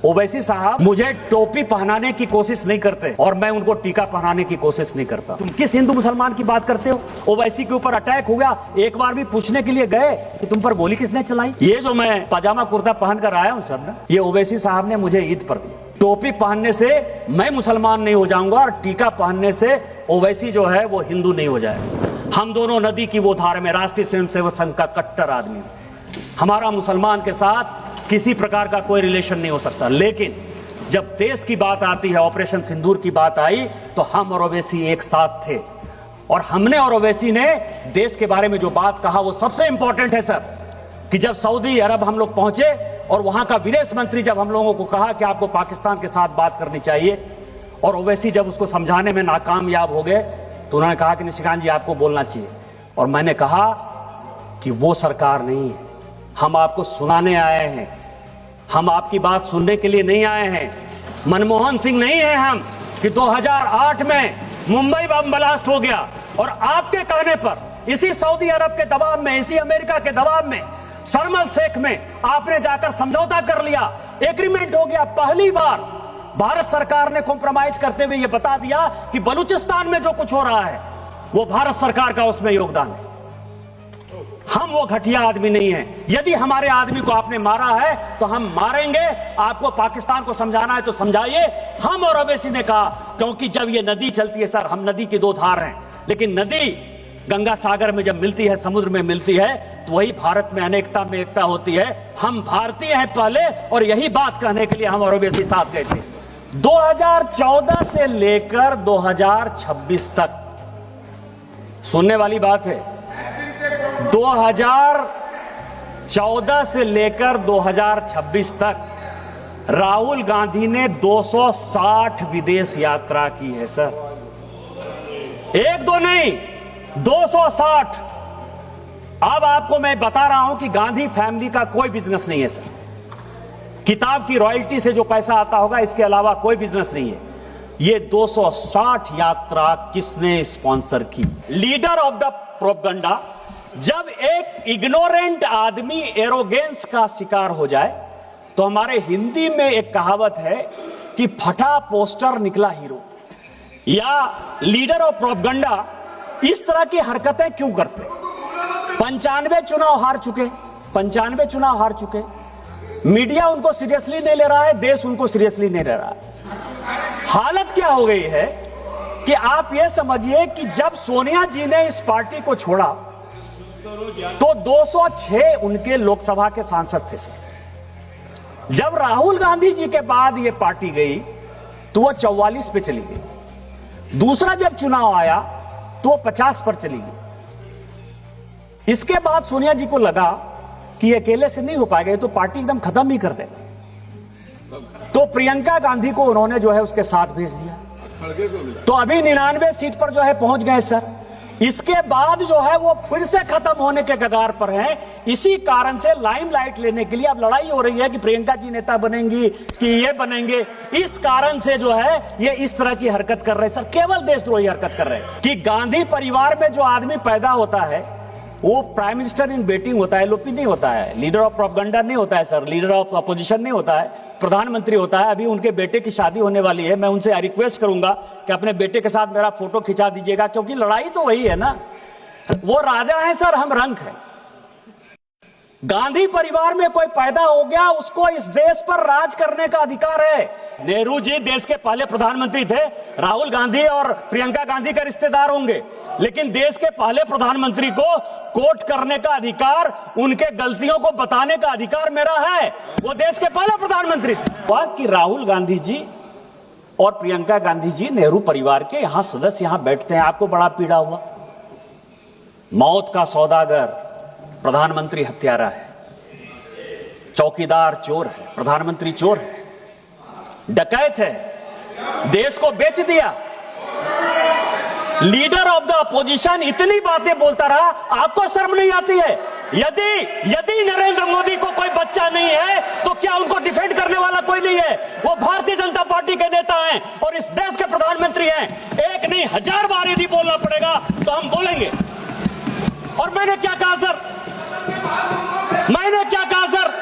ओवैसी साहब मुझे टोपी पहनाने की कोशिश नहीं करते और मैं उनको टीका पहनाने की कोशिश नहीं करता। तुम किस हिंदू मुसलमान की बात करते हो? ओवैसी के ऊपर अटैक हो गया, एक बार भी पूछने के लिए गए कि तुम पर गोली किसने चलाई? ये जो मैं पजामा कुर्ता पहन कर आया हूं सर, ये ओवैसी साहब ने मुझे ईद पर दी। टोपी पहनने से मैं मुसलमान नहीं हो जाऊंगा और टीका पहनने से ओवैसी जो है वो हिंदू नहीं हो जाएगा। हम दोनों नदी की वो धार में राष्ट्रीय स्वयंसेवक संघ का कट्टर आदमी, हमारा मुसलमान के साथ किसी प्रकार का कोई रिलेशन नहीं हो सकता। लेकिन जब देश की बात आती है, ऑपरेशन सिंदूर की बात आई, तो हम और ओवैसी एक साथ थे और हमने और ओवैसी ने देश के बारे में जो बात कहा वो सबसे इंपॉर्टेंट है सर। कि जब सऊदी अरब हम लोग पहुंचे और वहां का विदेश मंत्री जब हम लोगों को कहा कि आपको पाकिस्तान के साथ बात करनी चाहिए और ओवैसी जब उसको समझाने में नाकामयाब हो गए तो उन्होंने कहा कि निशिकांत जी आपको बोलना चाहिए। और मैंने कहा कि वो सरकार नहीं है, हम आपको सुनाने आए हैं, हम आपकी बात सुनने के लिए नहीं आए हैं। मनमोहन सिंह नहीं है हम कि 2008 में मुंबई बम ब्लास्ट हो गया और आपके कहने पर इसी सऊदी अरब के दबाव में, इसी अमेरिका के दबाव में, शर्म अल शेख में आपने जाकर समझौता कर लिया, एग्रीमेंट हो गया। पहली बार भारत सरकार ने कॉम्प्रोमाइज करते हुए यह बता दिया कि बलूचिस्तान में जो कुछ हो रहा है वो भारत सरकार का उसमें योगदान है। हम वो घटिया आदमी नहीं हैं। यदि हमारे आदमी को आपने मारा है तो हम मारेंगे। आपको पाकिस्तान को समझाना है तो समझाइए। हम और ओवैसी ने कहा, क्योंकि जब ये नदी चलती है सर, हम नदी की दो धार हैं, लेकिन नदी गंगा सागर में जब मिलती है, समुद्र में मिलती है, तो वही भारत में अनेकता में एकता होती है। हम भारतीय हैं पहले, और यही बात कहने के लिए हम और ओवैसी साथ गए थे। 2014 से लेकर 2026 तक, सुनने वाली बात है, 2014 से लेकर 2026 तक राहुल गांधी ने 260 विदेश यात्रा की है सर। एक दो नहीं, 260। अब आपको मैं बता रहा हूं कि गांधी फैमिली का कोई बिजनेस नहीं है सर। किताब की रॉयल्टी से जो पैसा आता होगा, इसके अलावा कोई बिजनेस नहीं है। ये 260 यात्रा किसने स्पॉन्सर की? Leader of the propaganda. जब एक इग्नोरेंट आदमी एरोगेंस का शिकार हो जाए तो हमारे हिंदी में एक कहावत है कि फटा पोस्टर निकला हीरो, या लीडर ऑफ प्रोपगंडा इस तरह की हरकतें क्यों करते? 95 चुनाव हार चुके, 95 चुनाव हार चुके, मीडिया उनको सीरियसली नहीं ले रहा है, देश उनको सीरियसली नहीं ले रहा है। हालत क्या हो गई है कि आप यह समझिए कि जब सोनिया जी ने इस पार्टी को छोड़ा तो 206 उनके लोकसभा के सांसद थे सर। जब राहुल गांधी जी के बाद यह पार्टी गई तो वो 44 पे चली गई। दूसरा जब चुनाव आया तो वो 50 पर चली गई। इसके बाद सोनिया जी को लगा कि अकेले से नहीं हो पाएगा, तो पार्टी एकदम खत्म ही कर देगा, तो प्रियंका गांधी को उन्होंने जो है उसके साथ भेज दिया। तो अभी 99 सीट पर जो है पहुंच गए सर। इसके बाद जो है वो फिर से खत्म होने के कगार पर हैं। इसी कारण से लाइमलाइट लेने के लिए अब लड़ाई हो रही है कि प्रियंका जी नेता बनेंगी कि ये बनेंगे। इस कारण से जो है ये इस तरह की हरकत कर रहे हैं सर, केवल देशद्रोही हरकत कर रहे हैं। कि गांधी परिवार में जो आदमी पैदा होता है वो प्राइम मिनिस्टर इन वेटिंग होता है, एलओपी नहीं होता है, लीडर ऑफ प्रोपगंडा नहीं होता है सर, लीडर ऑफ अपोजिशन नहीं होता है, प्रधानमंत्री होता है। अभी उनके बेटे की शादी होने वाली है, मैं उनसे रिक्वेस्ट करूंगा कि अपने बेटे के साथ मेरा फोटो खिंचा दीजिएगा, क्योंकि लड़ाई तो वही है ना। वो राजा है सर, हम रंक है। गांधी परिवार में कोई पैदा हो गया, उसको इस देश पर राज करने का अधिकार है। नेहरू जी देश के पहले प्रधानमंत्री थे, राहुल गांधी और प्रियंका गांधी का रिश्तेदार होंगे, लेकिन देश के पहले प्रधानमंत्री को कोट करने का अधिकार, उनके गलतियों को बताने का अधिकार मेरा है। वो देश के पहले प्रधानमंत्री थे। कि राहुल गांधी जी और प्रियंका गांधी जी नेहरू परिवार के यहां सदस्य यहां बैठते हैं, आपको बड़ा पीड़ा हुआ। मौत का सौदागर प्रधानमंत्री हत्यारा है, चौकीदार चोर है, प्रधानमंत्री चोर है, डकैत है, देश को बेच दिया। लीडर ऑफ द अपोजिशन इतनी बातें बोलता रहा, आपको शर्म नहीं आती है? यदि नरेंद्र मोदी को कोई बच्चा नहीं है तो क्या उनको डिफेंड करने वाला कोई नहीं है? वो भारतीय जनता पार्टी के नेता हैं और इस देश के प्रधानमंत्री हैं। एक नहीं 1000 बार यदि बोलना पड़ेगा तो हम बोलेंगे। और मैंने क्या कहा सर? मैंने क्या कहा सर?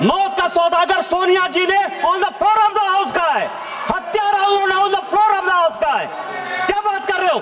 मौत का सौदागर सोनिया जी ने on the floor of the house का है, हत्या Rahul on the floor of the house का है। क्या बात कर रहे हो?